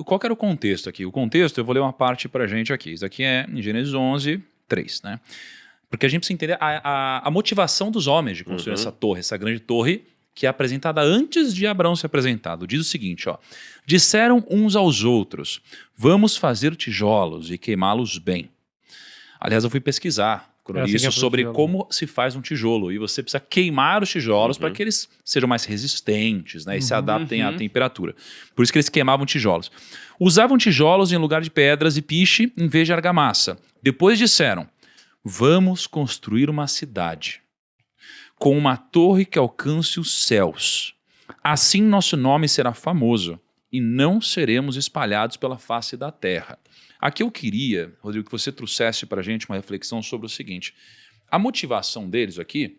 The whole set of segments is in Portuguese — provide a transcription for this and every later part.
qual que era o contexto aqui? O contexto, eu vou ler uma parte pra gente aqui. Isso aqui é em Gênesis 11, 3, né? Porque a gente precisa entender a motivação dos homens de construir essa torre, essa grande torre, que é apresentada antes de Abraão ser apresentado. Diz o seguinte, ó. Disseram uns aos outros, vamos fazer tijolos e queimá-los bem. Aliás, eu fui pesquisar isso sobre como se faz um tijolo. E você precisa queimar os tijolos para que eles sejam mais resistentes, né, e se adaptem à temperatura. Por isso que eles queimavam tijolos. Usavam tijolos em lugar de pedras e piche em vez de argamassa. Depois disseram, vamos construir uma cidade com uma torre que alcance os céus. Assim nosso nome será famoso e não seremos espalhados pela face da terra. Aqui eu queria, Rodrigo, que você trouxesse para a gente uma reflexão sobre o seguinte. A motivação deles aqui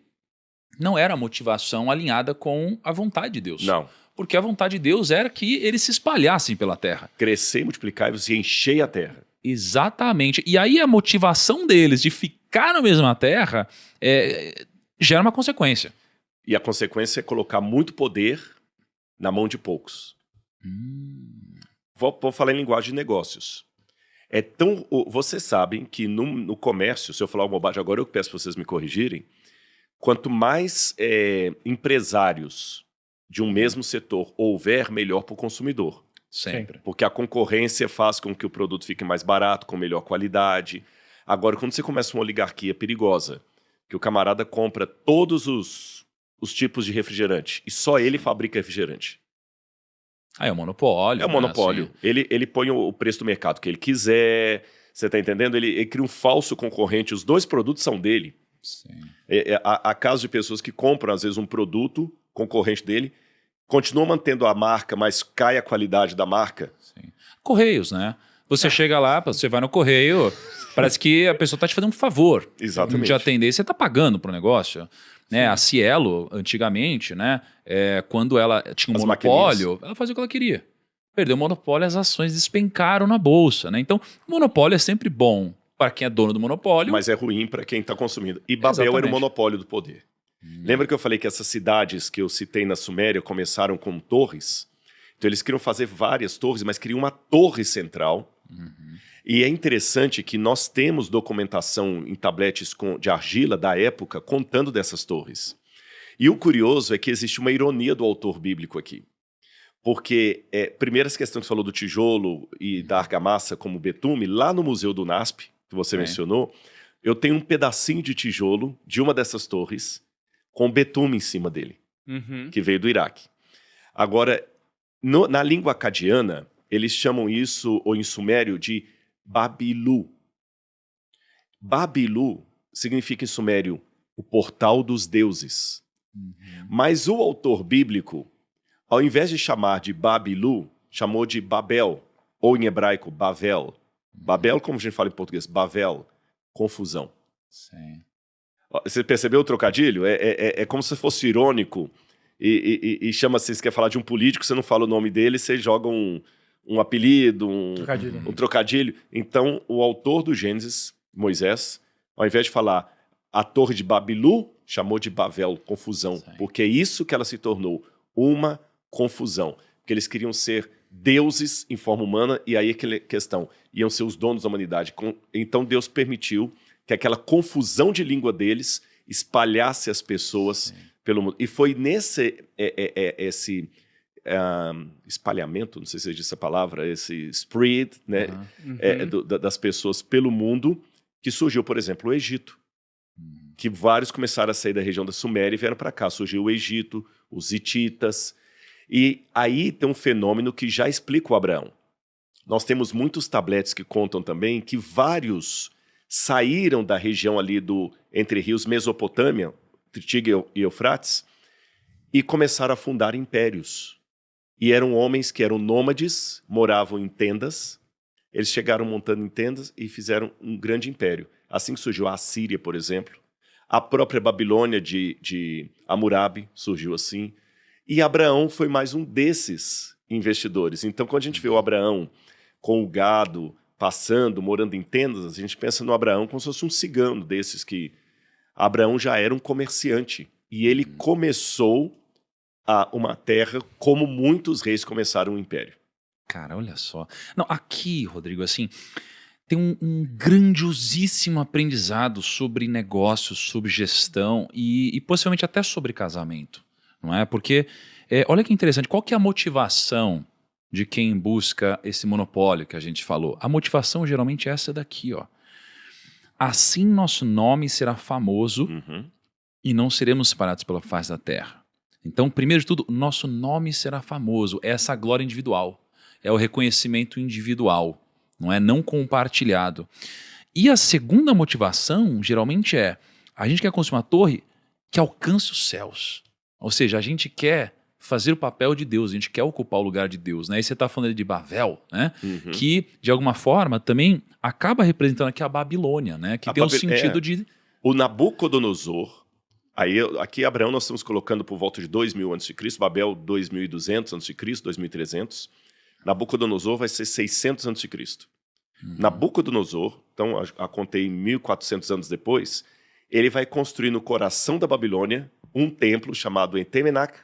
não era a motivação alinhada com a vontade de Deus. Não. Porque a vontade de Deus era que eles se espalhassem pela terra. Crescer, multiplicar e encher a terra. Exatamente. E aí a motivação deles de ficar na mesma terra gera uma consequência. E a consequência é colocar muito poder na mão de poucos. Vou falar em linguagem de negócios. Vocês sabem que no comércio, se eu falar uma bobagem agora, eu peço para vocês me corrigirem, quanto mais empresários de um mesmo setor houver, melhor para o consumidor. Sempre. Porque a concorrência faz com que o produto fique mais barato, com melhor qualidade. Agora, quando você começa uma oligarquia perigosa, que o camarada compra todos os tipos de refrigerante e só ele fabrica refrigerante. É o monopólio. É o monopólio. Assim. Ele põe o preço do mercado que ele quiser. Você está entendendo? Ele cria um falso concorrente. Os dois produtos são dele. Sim. Há casos de pessoas que compram, às vezes, um produto concorrente dele, continuam mantendo a marca, mas cai a qualidade da marca. Sim. Correios, né? Você chega lá, você vai no correio, parece que a pessoa está te fazendo um favor. Exatamente. De atender, você está pagando para o negócio. Né? A Cielo, antigamente, né? Quando ela tinha um monopólio, ela fazia o que ela queria. Perdeu o monopólio, as ações despencaram na bolsa. Né? Então, o monopólio é sempre bom para quem é dono do monopólio. Mas é ruim para quem está consumindo. E Babel era o monopólio do poder. Lembra que eu falei que essas cidades que eu citei na Suméria começaram com torres? Então eles queriam fazer várias torres, mas queriam uma torre central. E é interessante que nós temos documentação em tabletes de argila da época contando dessas torres. E o curioso é que existe uma ironia do autor bíblico aqui. Porque, primeiro essa questão que você falou do tijolo e da argamassa como betume, lá no Museu do NASP, que você mencionou, eu tenho um pedacinho de tijolo de uma dessas torres com betume em cima dele, que veio do Iraque. Agora, na língua acadiana, eles chamam isso, ou em sumério, de Babilu. Babilu significa em sumério o portal dos deuses. Mas o autor bíblico, ao invés de chamar de Babilu, chamou de Babel, ou em hebraico, Bavel. Babel, como a gente fala em português, Bavel, confusão. Sim. Você percebeu o trocadilho? É como se fosse irônico e chama-se, você quer falar de um político, você não fala o nome dele, você joga um apelido, um trocadilho. Então, o autor do Gênesis, Moisés, ao invés de falar a torre de Babilu, chamou de Bavel, confusão. Sim. Porque é isso que ela se tornou, uma confusão. Porque eles queriam ser deuses em forma humana, e aí aquela questão, iam ser os donos da humanidade. Então Deus permitiu que aquela confusão de língua deles espalhasse as pessoas pelo mundo. E foi nesse espalhamento, não sei se existe essa palavra, esse spread, né, das pessoas pelo mundo, que surgiu, por exemplo, o Egito. Que vários começaram a sair da região da Suméria e vieram para cá. Surgiu o Egito, os hititas. E aí tem um fenômeno que já explica o Abraão. Nós temos muitos tabletes que contam também que vários saíram da região ali entre rios Mesopotâmia, Tigre e Eufrates, e começaram a fundar impérios. E eram homens que eram nômades, moravam em tendas. Eles chegaram montando em tendas e fizeram um grande império. Assim que surgiu a Assíria, por exemplo. A própria Babilônia de Hammurabi surgiu assim. E Abraão foi mais um desses investidores. Então, quando a gente vê o Abraão com o gado, passando, morando em tendas, a gente pensa no Abraão como se fosse um cigano desses que... Abraão já era um comerciante. E ele começou uma terra como muitos reis começaram um império. Cara, olha só. Não, aqui, Rodrigo, assim, tem um grandiosíssimo aprendizado sobre negócios, sobre gestão e possivelmente até sobre casamento, não é? Porque, olha que interessante, qual que é a motivação de quem busca esse monopólio que a gente falou? A motivação geralmente é essa daqui, ó. Assim nosso nome será famoso e não seremos separados pela face da terra. Então, primeiro de tudo, nosso nome será famoso, é essa glória individual, é o reconhecimento individual, não é? Não compartilhado. E a segunda motivação, geralmente, a gente quer construir uma torre que alcance os céus. Ou seja, a gente quer fazer o papel de Deus, a gente quer ocupar o lugar de Deus, né? E você está falando de Babel, né? Que, de alguma forma, também acaba representando aqui a Babilônia, né? Que tem um sentido de... O Nabucodonosor, aqui Abraão nós estamos colocando por volta de 2000 a.C., Babel 2200 a.C., 2300. Nabucodonosor vai ser 600 a.C. Nabucodonosor, então contei 1400 anos depois, ele vai construir no coração da Babilônia um templo chamado Entemenach,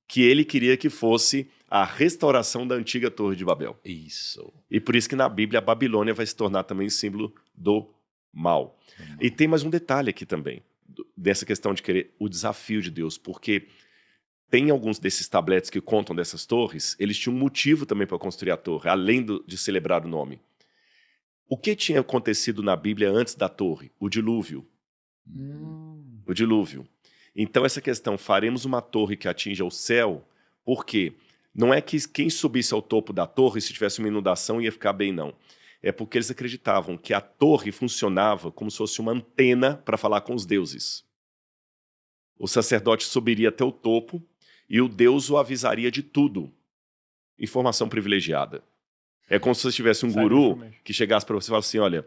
que ele queria que fosse a restauração da antiga Torre de Babel. Isso. E por isso que na Bíblia a Babilônia vai se tornar também símbolo do mal. E tem mais um detalhe aqui também, dessa questão de querer o desafio de Deus, porque tem alguns desses tabletes que contam dessas torres, eles tinham um motivo também para construir a torre, além de celebrar o nome. O que tinha acontecido na Bíblia antes da torre? O dilúvio. O dilúvio. Então essa questão, faremos uma torre que atinja o céu, por quê? Não é que quem subisse ao topo da torre, se tivesse uma inundação, ia ficar bem, não. É porque eles acreditavam que a torre funcionava como se fosse uma antena para falar com os deuses. O sacerdote subiria até o topo e o Deus o avisaria de tudo. Informação privilegiada. É como se você tivesse um guru que chegasse para você e falasse assim, olha,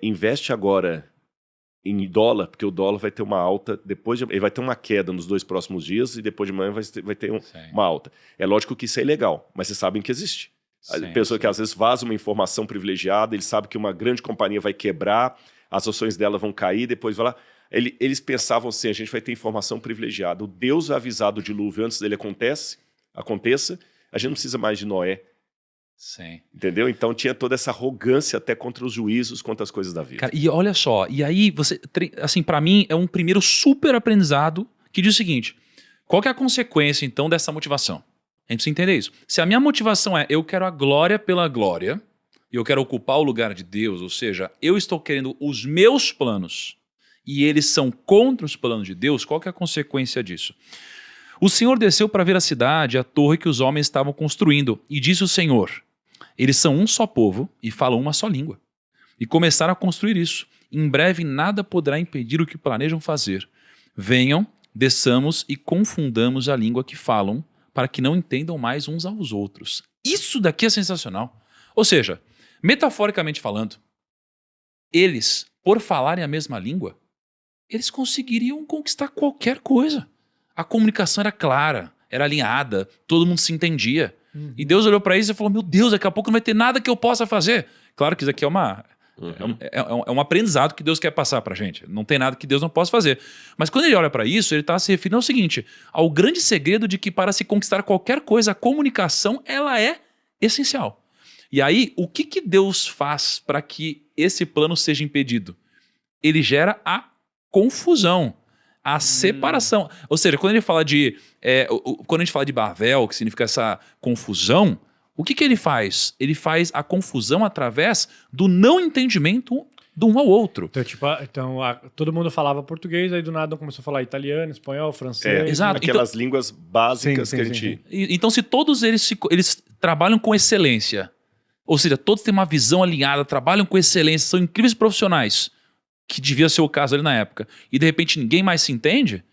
investe agora em dólar, porque o dólar vai ter uma alta, ele vai ter uma queda nos 2 próximos dias e depois de manhã vai ter uma alta. É lógico que isso é ilegal, mas vocês sabem que existe. A pessoa que às vezes vaza uma informação privilegiada, ele sabe que uma grande companhia vai quebrar, as ações dela vão cair, depois vai lá. Eles pensavam assim, a gente vai ter informação privilegiada. O Deus vai avisar do dilúvio antes dele aconteça, a gente não precisa mais de Noé. Sim. Entendeu? Então tinha toda essa arrogância até contra os juízos, contra as coisas da vida. Cara, e olha só, e aí você, assim, para mim é um primeiro super aprendizado que diz o seguinte: qual que é a consequência então dessa motivação? A gente precisa entender isso. Se a minha motivação é eu quero a glória pela glória, e eu quero ocupar o lugar de Deus, ou seja, eu estou querendo os meus planos e eles são contra os planos de Deus, qual que é a consequência disso? O Senhor desceu para ver a cidade, a torre que os homens estavam construindo, e disse o Senhor: eles são um só povo e falam uma só língua. E começaram a construir isso. Em breve nada poderá impedir o que planejam fazer. Venham, desçamos e confundamos a língua que falam, para que não entendam mais uns aos outros. Isso daqui é sensacional. Ou seja, metaforicamente falando, eles, por falarem a mesma língua, eles conseguiriam conquistar qualquer coisa. A comunicação era clara, era alinhada, todo mundo se entendia. E Deus olhou para isso e falou: meu Deus, daqui a pouco não vai ter nada que eu possa fazer. Claro que isso aqui é um aprendizado que Deus quer passar para a gente. Não tem nada que Deus não possa fazer. Mas quando ele olha para isso, ele está se referindo ao seguinte: ao grande segredo de que para se conquistar qualquer coisa, a comunicação ela é essencial. E aí, o que Deus faz para que esse plano seja impedido? Ele gera a confusão, a separação. Ou seja, quando ele fala quando a gente fala de Babel, que significa essa confusão, o que ele faz? Ele faz a confusão através do não entendimento do um ao outro. Então, todo mundo falava português, aí do nada começou a falar italiano, espanhol, francês. Exato. Aquelas línguas básicas que a gente... Então, se todos eles trabalham com excelência, ou seja, todos têm uma visão alinhada, trabalham com excelência, são incríveis profissionais, que devia ser o caso ali na época, e de repente ninguém mais se entende,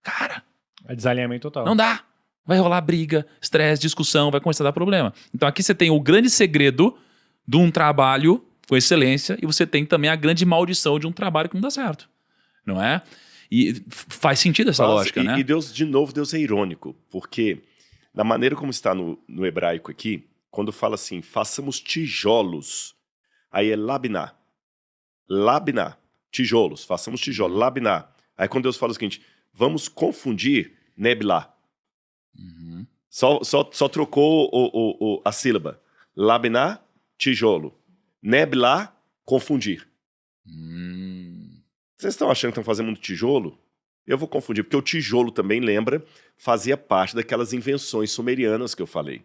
cara... É desalinhamento total. Não dá. Vai rolar briga, estresse, discussão, vai começar a dar problema. Então aqui você tem o grande segredo de um trabalho com excelência e você tem também a grande maldição de um trabalho que não dá certo. Não é? E faz sentido essa lógica, né? E Deus, de novo, Deus é irônico, porque na maneira como está no hebraico aqui, quando fala assim, façamos tijolos, aí é labiná. Labiná. Tijolos, façamos tijolos, labiná. Aí quando Deus fala o seguinte, vamos confundir nebilá. Só trocou a sílaba. Labinar, tijolo. Neblar, confundir. Vocês estão achando que estão fazendo muito tijolo? Eu vou confundir, porque o tijolo também, lembra, fazia parte daquelas invenções sumerianas que eu falei.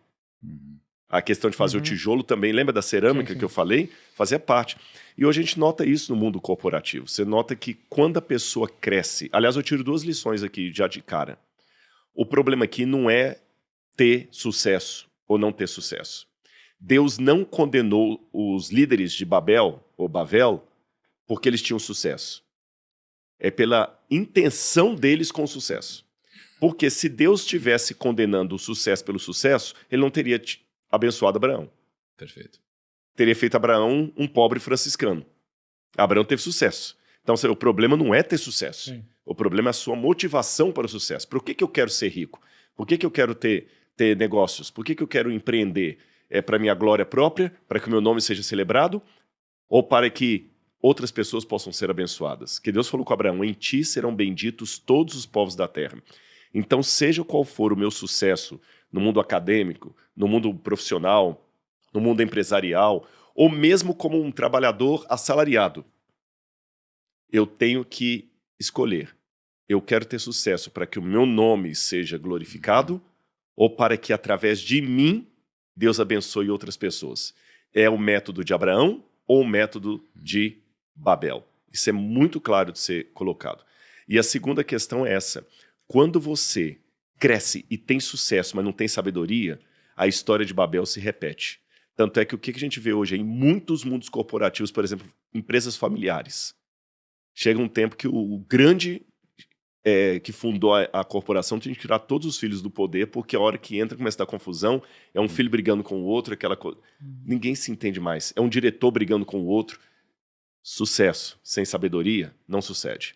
A questão de fazer o tijolo também, lembra da cerâmica que eu falei? Fazia parte. E hoje a gente nota isso no mundo corporativo. Você nota que quando a pessoa cresce... Aliás, eu tiro 2 lições aqui já de cara. O problema aqui não é ter sucesso ou não ter sucesso. Deus não condenou os líderes de Babel, ou Bavel, porque eles tinham sucesso. É pela intenção deles com o sucesso. Porque se Deus estivesse condenando o sucesso pelo sucesso, ele não teria abençoado Abraão. Perfeito. Teria feito Abraão um pobre franciscano. Abraão teve sucesso. Então, o problema não é ter sucesso. Sim. O problema é a sua motivação para o sucesso. Por que eu quero ser rico? Por que eu quero ter negócios? Por que eu quero empreender? É para minha glória própria? Para que o meu nome seja celebrado? Ou para que outras pessoas possam ser abençoadas? Que Deus falou com Abraão, em ti serão benditos todos os povos da terra. Então, seja qual for o meu sucesso no mundo acadêmico, no mundo profissional, no mundo empresarial, ou mesmo como um trabalhador assalariado, eu tenho que escolher. Eu quero ter sucesso para que o meu nome seja glorificado ou para que, através de mim, Deus abençoe outras pessoas. É o método de Abraão ou o método de Babel? Isso é muito claro de ser colocado. E a segunda questão é essa. Quando você cresce e tem sucesso, mas não tem sabedoria, a história de Babel se repete. Tanto é que o que a gente vê hoje em muitos mundos corporativos, por exemplo, empresas familiares. Chega um tempo que o grande que fundou a corporação tem que tirar todos os filhos do poder, porque a hora que entra começa a dar confusão, é um filho brigando com o outro, aquela coisa. Ninguém se entende mais. É um diretor brigando com o outro. Sucesso sem sabedoria não sucede.